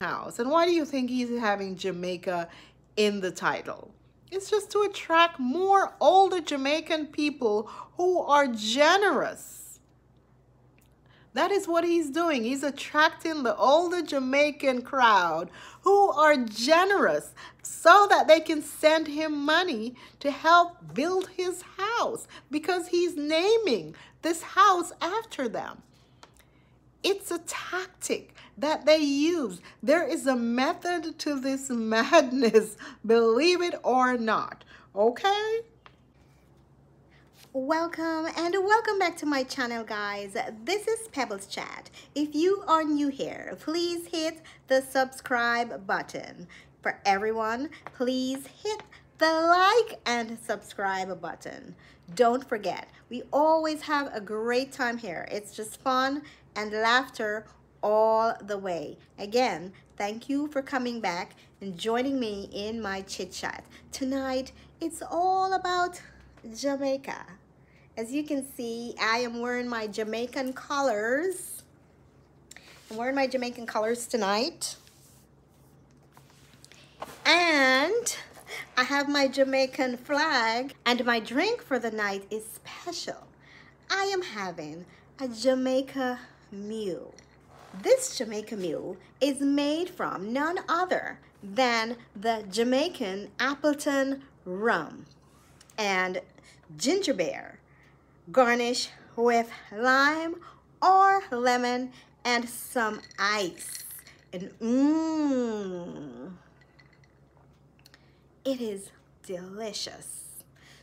house. And why do you think he's having Jamaica in the title? It's just to attract more older Jamaican people who are generous. That is what he's doing. He's attracting the older Jamaican crowd who are generous so that they can send him money to help build his house because he's naming this house after them. It's a tactic that they use. There is a method to this madness, believe it or not, okay? Welcome back to my channel, guys. This is Pebbles Chat. If you are new here, please hit the subscribe button. For everyone, please hit the like and subscribe button. Don't forget, we always have a great time here. It's just fun and laughter all the way. Again, thank you for coming back and joining me in my chit chat. Tonight, it's all about Jamaica. As you can see, I am wearing my Jamaican colors. I'm wearing my Jamaican colors tonight. And I have my Jamaican flag. And my drink for the night is special. I am having a Jamaica Mule. This Jamaica Mule is made from none other than the Jamaican Appleton rum and ginger beer, garnish with lime or lemon and some ice. And it is delicious.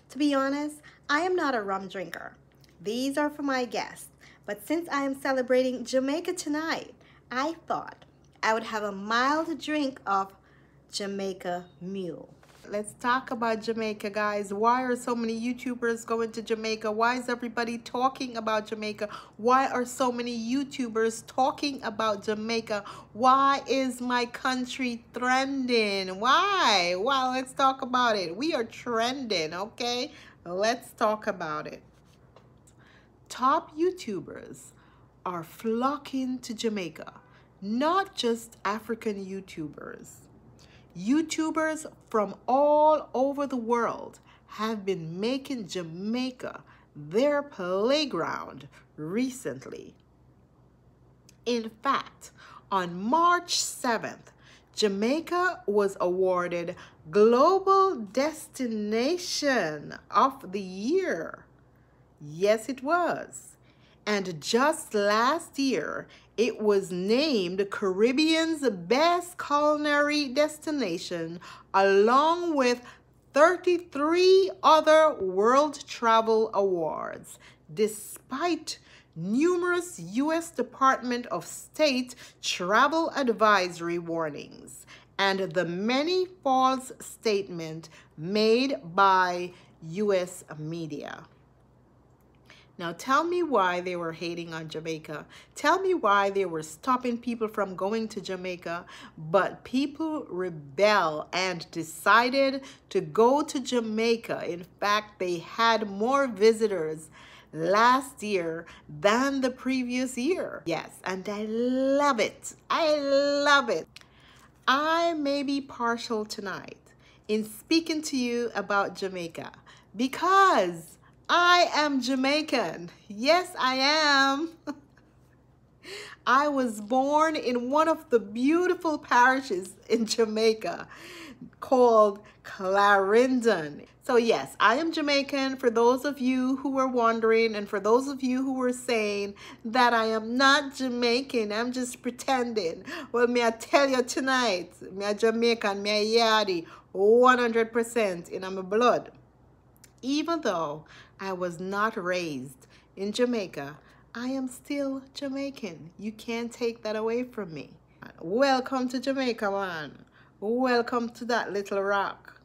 To be honest, I am not a rum drinker. These are for my guests. But since I am celebrating Jamaica tonight, I thought I would have a mild drink of Jamaica Mule. Let's talk about Jamaica, guys. Why are so many YouTubers going to Jamaica? Why is everybody talking about Jamaica? Why are so many YouTubers talking about Jamaica? Why is my country trending? Why? Well, let's talk about it. We are trending, okay? Let's talk about it. Top YouTubers are flocking to Jamaica, not just African YouTubers. YouTubers from all over the world have been making Jamaica their playground recently. In fact, on March 7th, Jamaica was awarded Global Destination of the Year. Yes, it was. And just last year, it was named Caribbean's best culinary destination, along with 33 other World Travel Awards, despite numerous U.S. Department of State travel advisory warnings and the many false statements made by U.S. media. Now tell me why they were hating on Jamaica. Tell me why they were stopping people from going to Jamaica, but people rebel and decided to go to Jamaica. In fact, they had more visitors last year than the previous year. Yes, and I love it. I love it. I may be partial tonight in speaking to you about Jamaica because I am Jamaican. Yes, I am. I was born in one of the beautiful parishes in Jamaica called Clarendon. So yes, I am Jamaican, for those of you who were wondering, and for those of you who were saying that I am not Jamaican, I'm just pretending. Well, may I tell you tonight, me a Jamaican, me a yardie, 100% in my blood. Even though I was not raised in Jamaica, I am still Jamaican. You can't take that away from me. Welcome to Jamaica, man. Welcome to that little rock.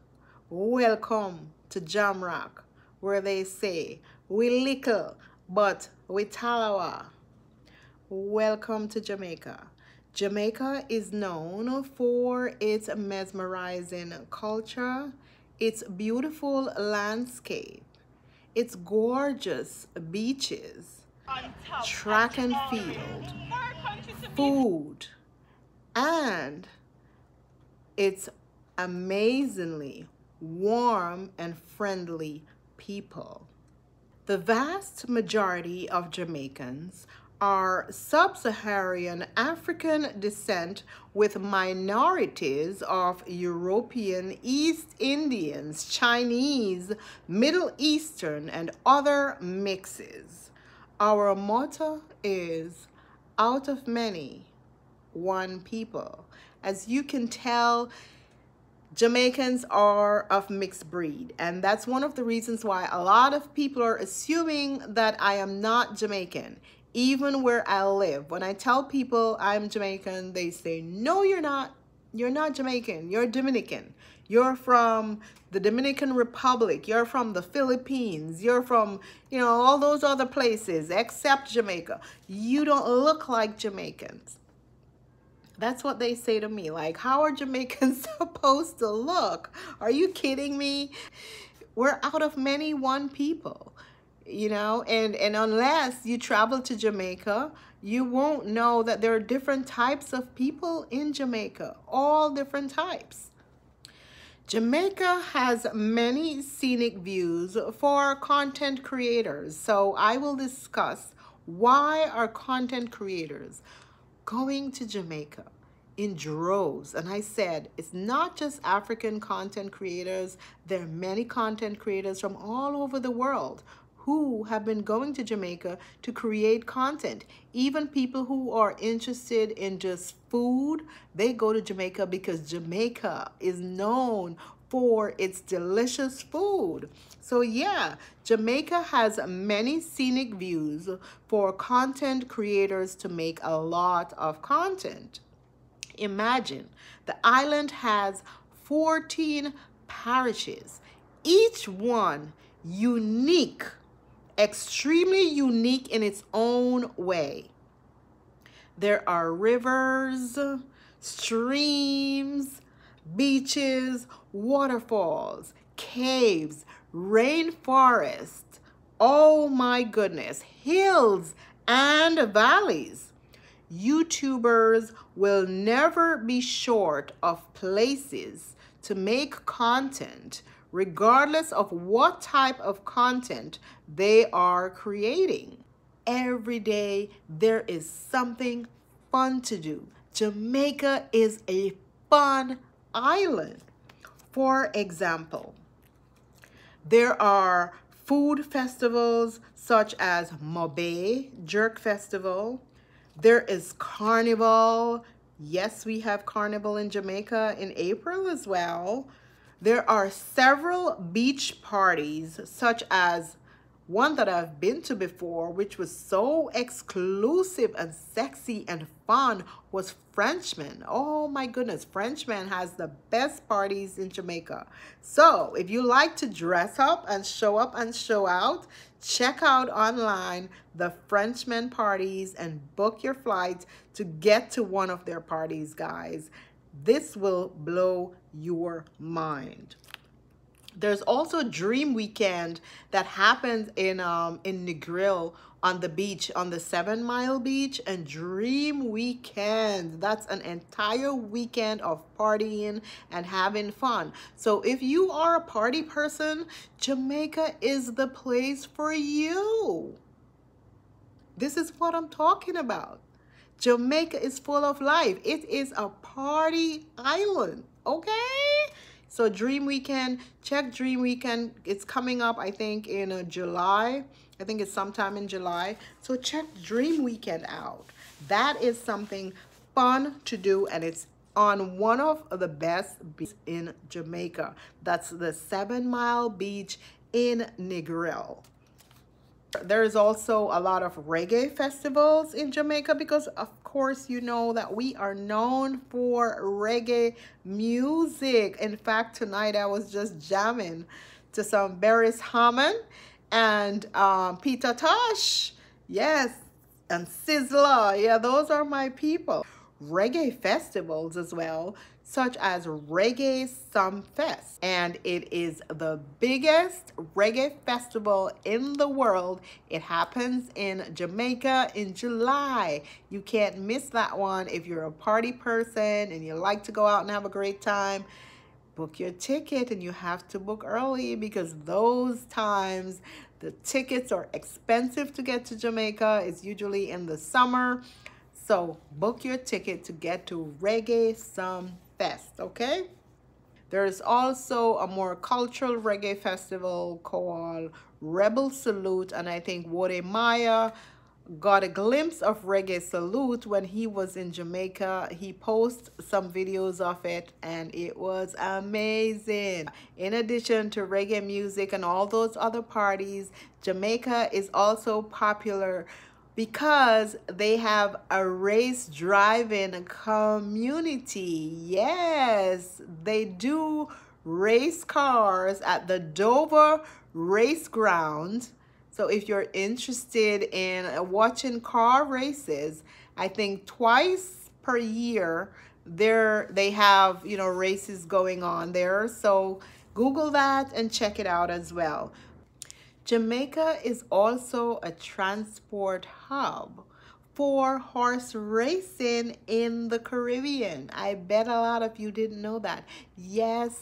Welcome to Jam Rock, where they say, we little, but we talawa. Welcome to Jamaica. Jamaica is known for its mesmerizing culture, its beautiful landscape, its gorgeous beaches, track and field, food, and it's amazingly warm and friendly people. The vast majority of Jamaicans are sub-Saharan African descent with minorities of European, East Indians, Chinese, Middle Eastern, and other mixes. Our motto is, out of many, one people. As you can tell, Jamaicans are of mixed breed, and that's one of the reasons why a lot of people are assuming that I am not Jamaican, even where I live. When I tell people I'm Jamaican, they say, no, you're not. You're not Jamaican. You're Dominican. You're from the Dominican Republic. You're from the Philippines. You're from, all those other places except Jamaica. You don't look like Jamaicans. That's what they say to me. Like, how are Jamaicans supposed to look? Are you kidding me? We're out of many one people, and unless you travel to Jamaica, you won't know that there are different types of people in Jamaica, all different types. Jamaica has many scenic views for content creators. So I will discuss why are content creators going to Jamaica in droves. And I said, it's not just African content creators. There are many content creators from all over the world who have been going to Jamaica to create content. Even people who are interested in just food, they go to Jamaica because Jamaica is known for its delicious food. So yeah, Jamaica has many scenic views for content creators to make a lot of content. Imagine, the island has 14 parishes, each one unique, extremely unique in its own way. There are rivers, streams, beaches, waterfalls, caves, rainforest, oh my goodness, hills and valleys. YouTubers will never be short of places to make content, regardless of what type of content they are creating. Every day there is something fun to do. Jamaica is a fun island. For example, there are food festivals such as Mobe Jerk Festival. There is Carnival. Yes, we have Carnival in Jamaica in April as well. There are several beach parties, such as one that I've been to before, which was so exclusive and sexy and fun, was Frenchman. Oh my goodness, Frenchman has the best parties in Jamaica. So if you like to dress up and show out, check out online the Frenchman parties and book your flight to get to one of their parties, guys. This will blow your mind. There's also Dream Weekend that happens in Negril on the beach, on the 7 Mile beach. And Dream Weekend, that's an entire weekend of partying and having fun. So if you are a party person, Jamaica is the place for you. This is what I'm talking about. Jamaica is full of life. It is a party island, okay? So Dream Weekend, check Dream Weekend. It's coming up, I think, in July. I think it's sometime in July. So check Dream Weekend out. That is something fun to do, and it's on one of the best beaches in Jamaica. That's the 7 Mile Beach in Negril. There is also a lot of reggae festivals in Jamaica because, of course, you know that we are known for reggae music. In fact, tonight I was just jamming to some Beres Hammond and Peter Tosh. Yes, and Sizzler. Yeah, those are my people. reggae festivals as well, such as Reggae Some Fest. And it is the biggest reggae festival in the world. It happens in Jamaica in July. You can't miss that one. If you're a party person and you like to go out and have a great time, book your ticket, and you have to book early because those times the tickets are expensive to get to Jamaica. It's usually in the summer. So book your ticket to get to Reggae Some Fest, okay? There's also a more cultural reggae festival called Rebel Salute, and I think Wode Maya got a glimpse of Reggae Salute when he was in Jamaica. He posted some videos of it and it was amazing. In addition to reggae music and all those other parties, Jamaica is also popular because they have a race driving community. Yes, they do race cars at the Dover Race Ground. So if you're interested in watching car races, I think twice per year they have, you know, races going on there. So Google that and check it out as well. Jamaica is also a transport hub for horse racing in the Caribbean. I bet a lot of you didn't know that. Yes,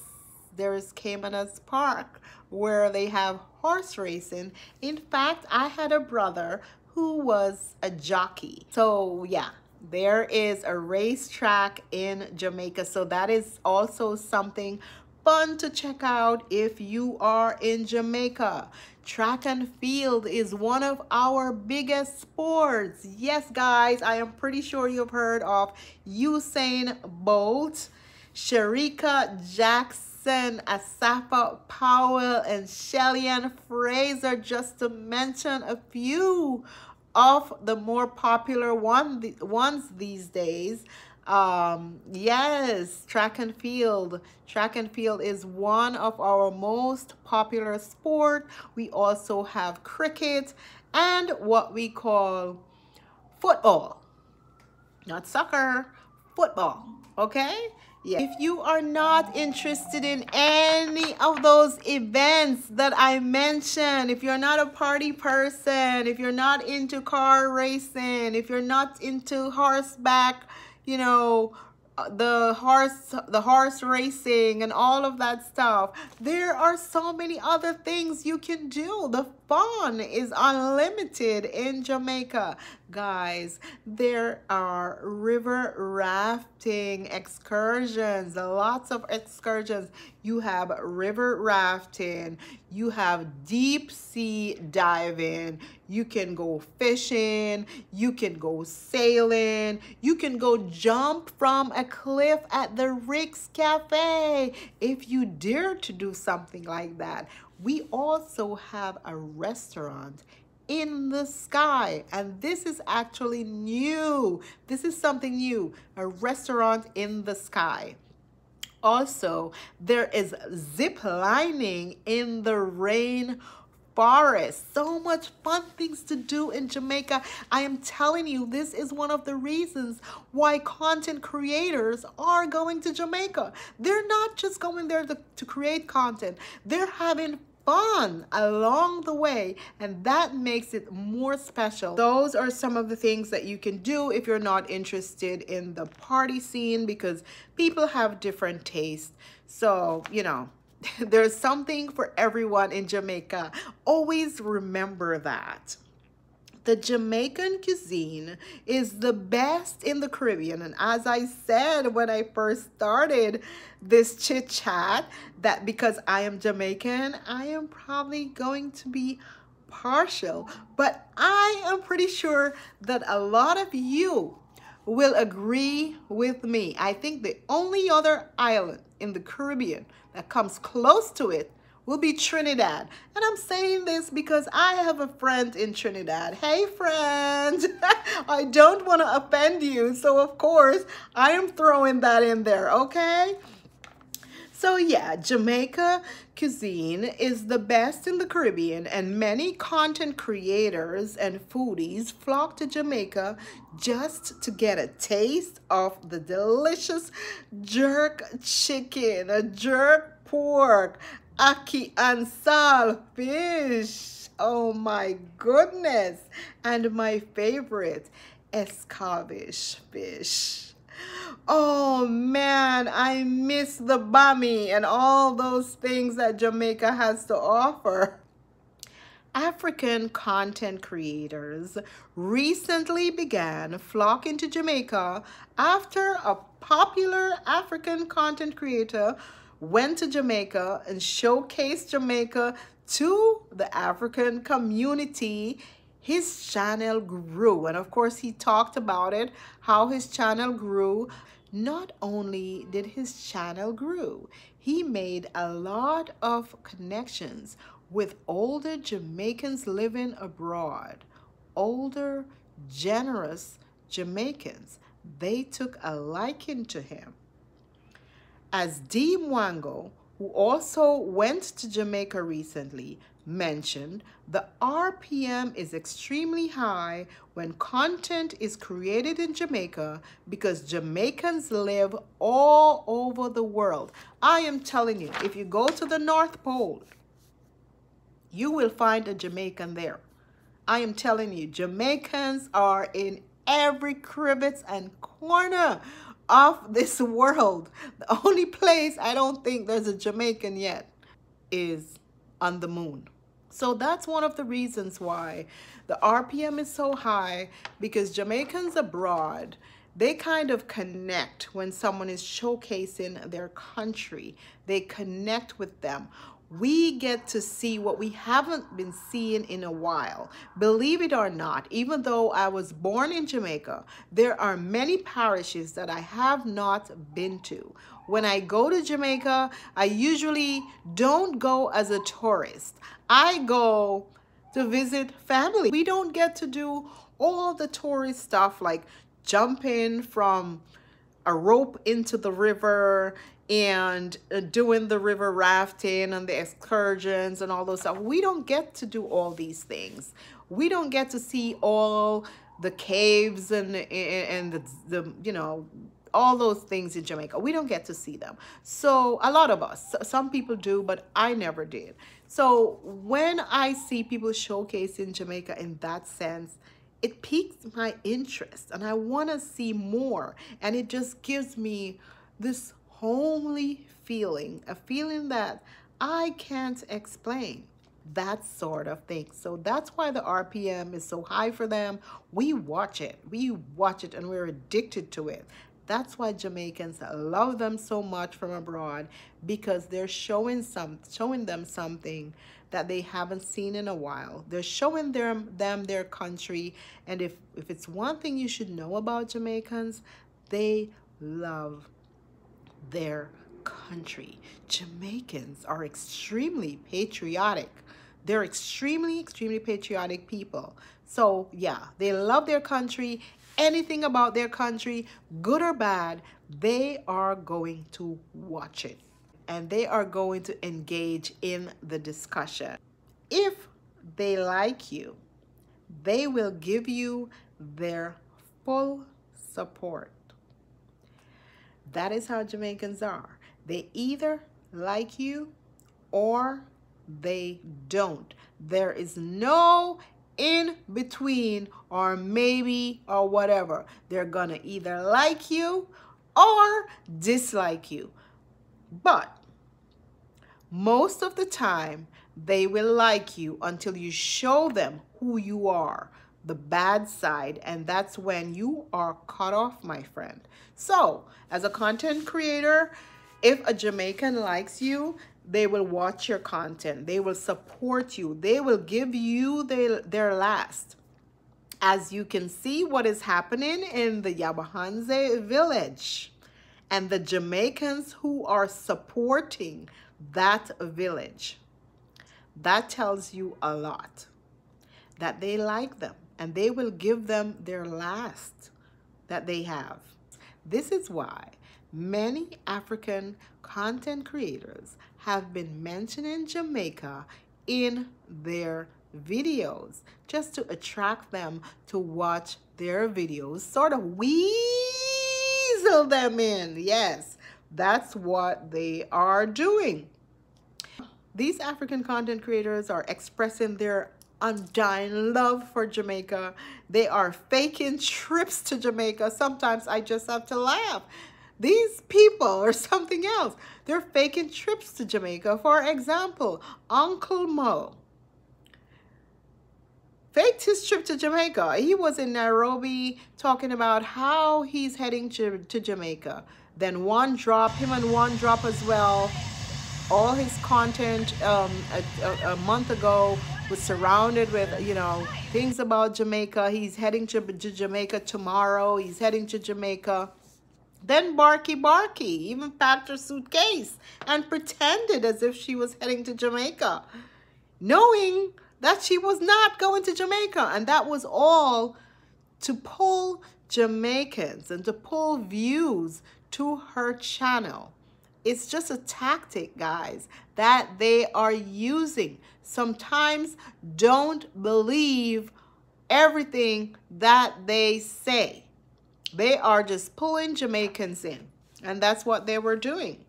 there's Caymanas Park where they have horse racing. In fact, I had a brother who was a jockey. So yeah, there is a racetrack in Jamaica. So that is also something fun to check out if you are in Jamaica. Track and field is one of our biggest sports. Yes, guys, I am pretty sure you've heard of Usain Bolt, Sherika Jackson, Asafa Powell, and Shelly-Ann Fraser, just to mention a few of the more popular ones these days. Yes, track and field. Track and field is one of our most popular sport. We also have cricket and what we call football. Not soccer, football. Okay? Yeah. If you are not interested in any of those events that I mentioned, if you're not a party person, if you're not into car racing, if you're not into horseback, you know, the horse racing and all of that stuff, there are so many other things you can do. The fun is unlimited in Jamaica, guys. There are river rafting excursions, lots of excursions. You have river rafting, you have deep sea diving, you can go fishing, you can go sailing, you can go jump from a cliff at the Rick's Cafe if you dare to do something like that. We also have a restaurant in the sky, and this is actually new. This is something new, a restaurant in the sky. Also, there is zip lining in the rain forest. So much fun things to do in Jamaica. I am telling you, this is one of the reasons why content creators are going to Jamaica. They're not just going there to create content. They're having fun along the way, and that makes it more special. Those are some of the things that you can do if you're not interested in the party scene, because people have different tastes. So, you know, there's something for everyone in Jamaica. Always remember that. The Jamaican cuisine is the best in the Caribbean. And as I said when I first started this chit chat, that because I am Jamaican, I am probably going to be partial. But I am pretty sure that a lot of you will agree with me. I think the only other island in the Caribbean that comes close to it will be Trinidad. And I'm saying this because I have a friend in Trinidad. Hey, friend. I don't want to offend you. So, of course, I am throwing that in there, okay? So yeah, Jamaica cuisine is the best in the Caribbean, and many content creators and foodies flock to Jamaica just to get a taste of the delicious jerk chicken, a jerk pork, ackee and sal fish. Oh my goodness. And my favorite, escabeche fish. Oh man, I miss the bami and all those things that Jamaica has to offer. African content creators recently began flocking to Jamaica after a popular African content creator went to Jamaica and showcased Jamaica to the African community. His channel grew, and of course he talked about it, how his channel grew. Not only did his channel grow, he made a lot of connections with older Jamaicans living abroad. Older, generous Jamaicans. They took a liking to him. As Dee Mwango, who also went to Jamaica recently, mentioned, the RPM is extremely high when content is created in Jamaica because Jamaicans live all over the world. I am telling you, if you go to the North Pole, you will find a Jamaican there. I am telling you, Jamaicans are in every crevice and corner of this world. The only place I don't think there's a Jamaican yet is on the moon. So that's one of the reasons why the RPM is so high, because Jamaicans abroad, they kind of connect when someone is showcasing their country. They connect with them. We get to see what we haven't been seeing in a while. Believe it or not, even though I was born in Jamaica, there are many parishes that I have not been to. When I go to Jamaica, I usually don't go as a tourist. I go to visit family. We don't get to do all the tourist stuff like jumping from a rope into the river and doing the river rafting and the excursions and all those stuff. We don't get to do all these things. We don't get to see all the caves and the you know, all those things in Jamaica. We don't get to see them. So a lot of us, some people do, but I never did. So when I see people showcasing Jamaica in that sense, it piques my interest and I want to see more. And it just gives me this homely feeling, a feeling that I can't explain. That sort of thing. So that's why the RPM is so high for them. We watch it. We watch it and we're addicted to it. That's why Jamaicans love them so much from abroad, because they're showing them something that they haven't seen in a while. They're showing them their country. And if it's one thing you should know about Jamaicans, they love their country. Jamaicans are extremely patriotic. They're extremely, extremely patriotic people. So yeah, they love their country. Anything about their country, good or bad, they are going to watch it. And they are going to engage in the discussion. If they like you, they will give you their full support. That is how Jamaicans are. They either like you or they don't. There is no in between or maybe or whatever. They're gonna either like you or dislike you. But most of the time, they will like you until you show them who you are, the bad side, and that's when you are cut off, my friend. So, as a content creator, if a Jamaican likes you, they will watch your content. They will support you. They will give you their last. As you can see what is happening in the Yabahanze village and the Jamaicans who are supporting that village. That tells you a lot, that they like them and they will give them their last that they have. This is why many African content creators have been mentioning Jamaica in their videos just to attract them to watch their videos, sort of weasel them in. Yes, that's what they are doing. These African content creators are expressing their undying love for Jamaica. They are faking trips to Jamaica. Sometimes I just have to laugh. These people are something else. They're faking trips to Jamaica. For example, Uncle Mo faked his trip to Jamaica. He was in Nairobi talking about how he's heading to Jamaica. Then One Drop, him and One Drop as well, all his content a month ago was surrounded with, you know, things about Jamaica. He's heading to Jamaica tomorrow. He's heading to Jamaica. Then Barky even packed her suitcase and pretended as if she was heading to Jamaica, knowing that she was not going to Jamaica. And that was all to pull Jamaicans and to pull views to her channel. It's just a tactic, guys, that they are using. Sometimes don't believe everything that they say. They are just pulling Jamaicans in, and that's what they were doing.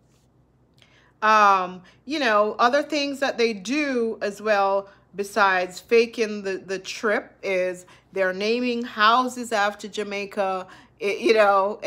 You know, other things that they do as well, besides faking the trip, is they're naming houses after Jamaica. You know,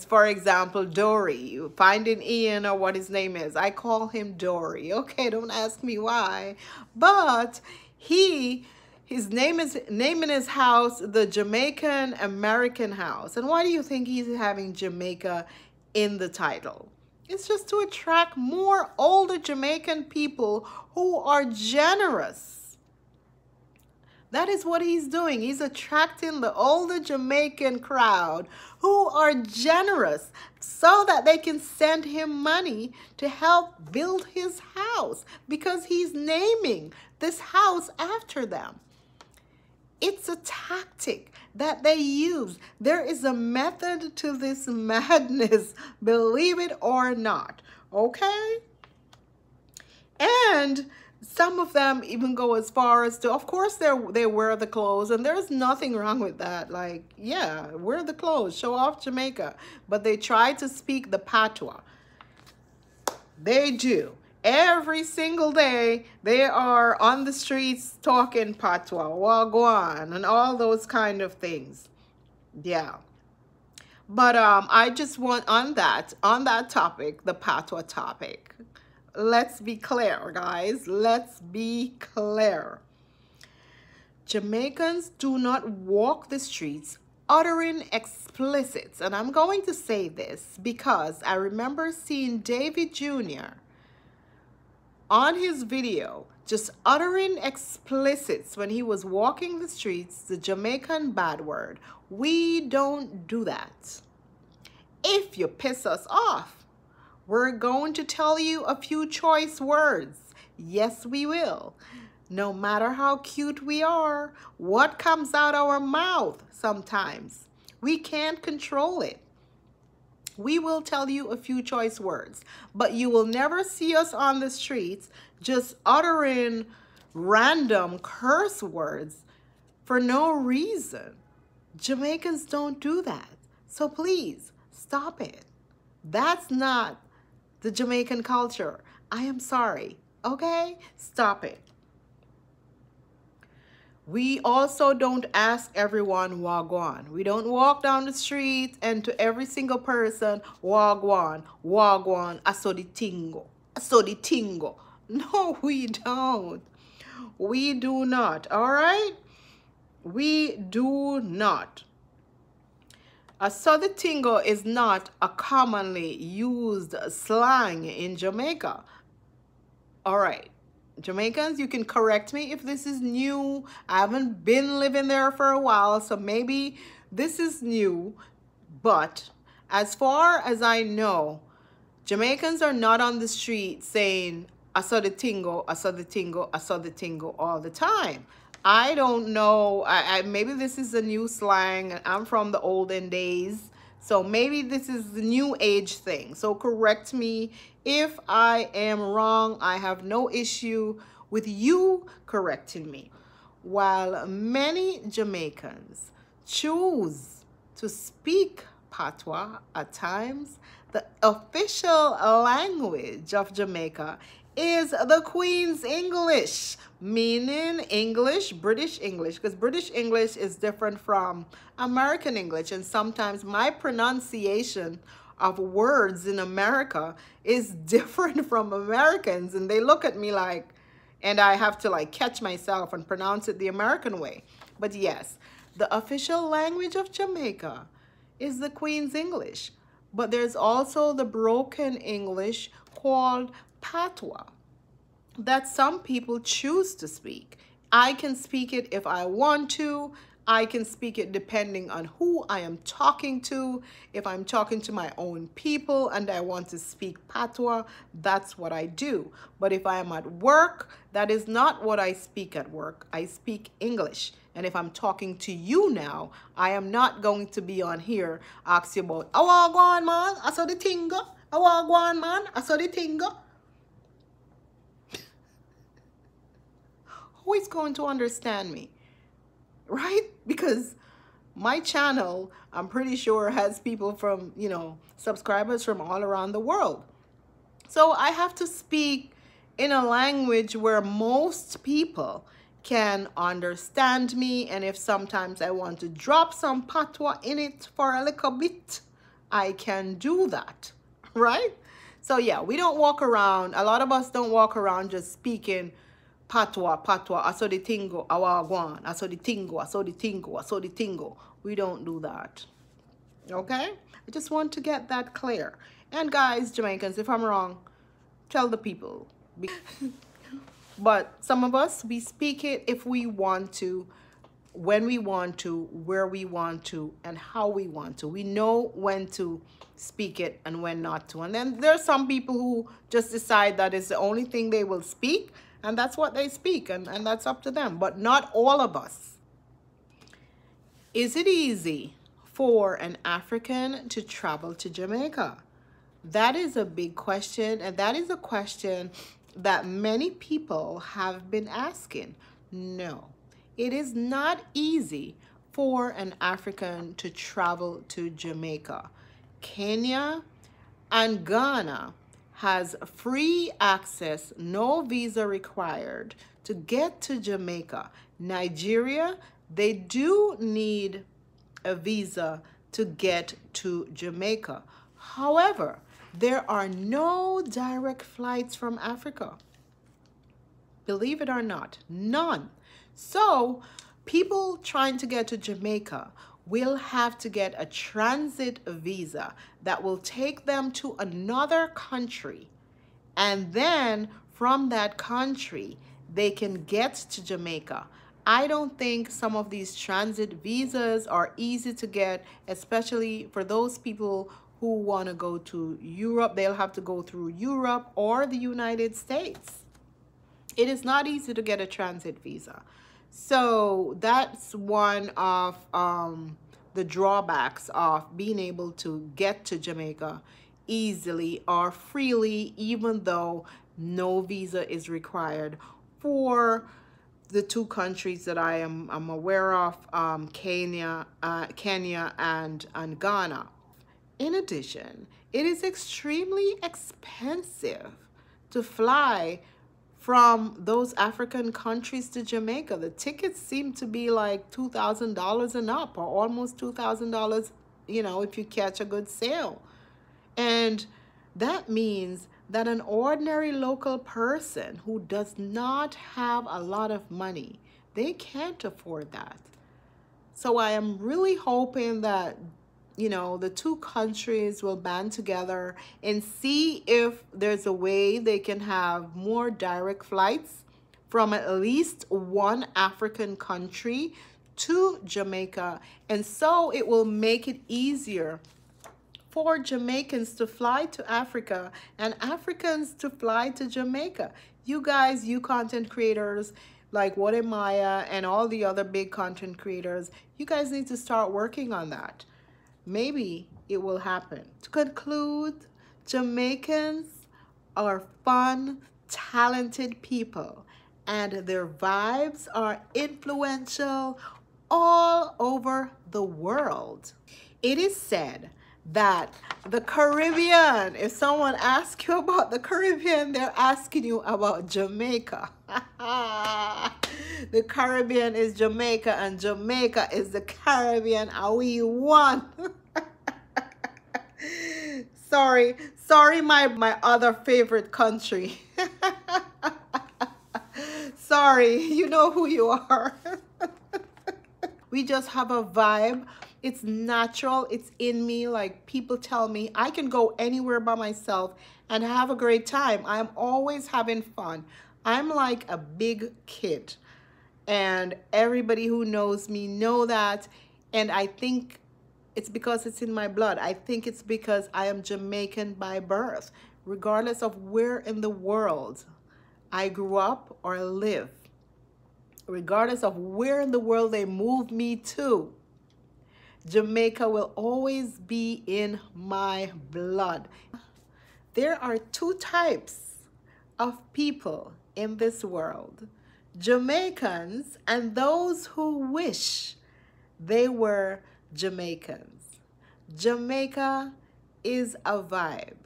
for example, Dory, Finding Ian, or what his name is. I call him Dory. Okay, don't ask me why. But his name is naming his house the Jamaican American House. And why do you think he's having Jamaica in the title? It's just to attract more older Jamaican people who are generous. That is what he's doing. He's attracting the older Jamaican crowd who are generous so that they can send him money to help build his house, because he's naming this house after them. It's a tactic that they use. There is a method to this madness, believe it or not, okay? And some of them even go as far as to, of course, they wear the clothes, and there's nothing wrong with that. Like, yeah, wear the clothes, show off Jamaica. But they try to speak the patois. They do. Every single day, they are on the streets talking patois, wagwan, and all those kind of things. Yeah. But I just want on that topic, the patois topic. Let's be clear, guys. Let's be clear. Jamaicans do not walk the streets uttering explicits. And I'm going to say this because I remember seeing David Jr. on his video just uttering explicits when he was walking the streets, the Jamaican bad word. We don't do that. If you piss us off, we're going to tell you a few choice words. Yes, we will. No matter how cute we are, what comes out our mouth sometimes, we can't control it. We will tell you a few choice words, but you will never see us on the streets just uttering random curse words for no reason. Jamaicans don't do that. So please, stop it. That's not the Jamaican culture. I am sorry. Okay? Stop it. We also don't ask everyone wagwan. We don't walk down the street and to every single person, wagwan, wagwan, asodi tingo. No, we don't. We do not. All right? We do not. Asodi is not a commonly used slang in Jamaica. All right. Jamaicans, you can correct me if this is new. I haven't been living there for a while, so maybe this is new. But as far as I know, Jamaicans are not on the street saying, I saw the tingo, I saw the tingo, I saw the tingo all the time. I don't know. Maybe this is a new slang. I'm from the olden days, So maybe this is the new age thing. So correct me if I am wrong. I have no issue with you correcting me. While many Jamaicans choose to speak patois at times, the official language of Jamaica is the Queen's English, meaning English, British English, because British English is different from American English. And sometimes my pronunciation of words in America is different from Americans. And they look at me like, and I have to like catch myself and pronounce it the American way. But yes, the official language of Jamaica is the Queen's English. But there's also the broken English called patois that some people choose to speak. I can speak it if I want to. I can speak it depending on who I am talking to. If I'm talking to my own people and I want to speak patois, that's what I do. But if I am at work, that is not what I speak at work. I speak English. And if I'm talking to you now, I am not going to be on here ask you about, I want go on, man, I saw the tingo. I want go on, man, I saw the tingo. Who is going to understand me? Right? Because my channel, I'm pretty sure, has people from, you know, subscribers from all around the world. So I have to speak in a language where most people can understand me. And if sometimes I want to drop some patois in it for a little bit, I can do that, right? So yeah, we don't walk around, a lot of us don't walk around just speaking patois, I saw the tingo, awagwan, I saw the tingo, I saw the tingo, I saw the tingo. We don't do that. Okay? I just want to get that clear. And guys, Jamaicans, if I'm wrong, tell the people. But some of us, we speak it if we want to, when we want to, where we want to, and how we want to. We know when to speak it and when not to. And then there's some people who just decide that it's the only thing they will speak, and that's what they speak, and that's up to them. But not all of us. Is it easy for an African to travel to Jamaica? That is a big question, and that is a question that many people have been asking. No, it is not easy for an African to travel to Jamaica. Kenya and Ghana has free access, no visa required, to get to Jamaica. Nigeria, they do need a visa to get to Jamaica. However, there are no direct flights from Africa. Believe it or not, none. So people trying to get to Jamaica will have to get a transit visa that will take them to another country. And then from that country, they can get to Jamaica. I don't think some of these transit visas are easy to get, especially for those people who want to go to Europe. They'll have to go through Europe or the United States. It is not easy to get a transit visa. So that's one of the drawbacks of being able to get to Jamaica easily or freely, even though no visa is required for the two countries that I'm aware of, Kenya and Ghana. In addition, it is extremely expensive to fly from those African countries to Jamaica. The tickets seem to be like $2,000 and up, or almost $2,000, you know, if you catch a good sale. And that means that an ordinary local person who does not have a lot of money, they can't afford that. So I am really hoping that, you know, the two countries will band together and see if there's a way they can have more direct flights from at least one African country to Jamaica. And so it will make it easier for Jamaicans to fly to Africa and Africans to fly to Jamaica. You guys, you content creators like Wodemaya and all the other big content creators, you guys need to start working on that. Maybe it will happen. To conclude, Jamaicans are fun, talented people, and their vibes are influential all over the world. It is said that the Caribbean, if someone asks you about the Caribbean, they're asking you about Jamaica. The Caribbean is Jamaica, and Jamaica is the Caribbean, and we won. Sorry, my other favorite country. Sorry, you know who you are. We just have a vibe. It's natural. It's in me. Like, people tell me I can go anywhere by myself and have a great time. I'm always having fun. I'm like a big kid, and everybody who knows me know that. And I think it's because it's in my blood. I think it's because I am Jamaican by birth, regardless of where in the world I grew up or live. Regardless of where in the world they move me to, Jamaica will always be in my blood. There are two types of people in this world: Jamaicans and those who wish they were Jamaicans. Jamaica is a vibe.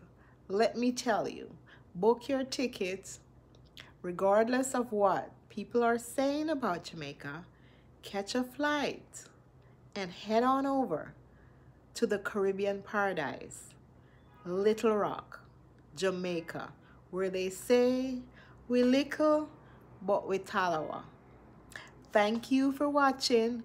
Let me tell you, book your tickets. Regardless of what people are saying about Jamaica, catch a flight and head on over to the Caribbean paradise, Little Rock, Jamaica, where they say we little but we talawa. Thank you for watching.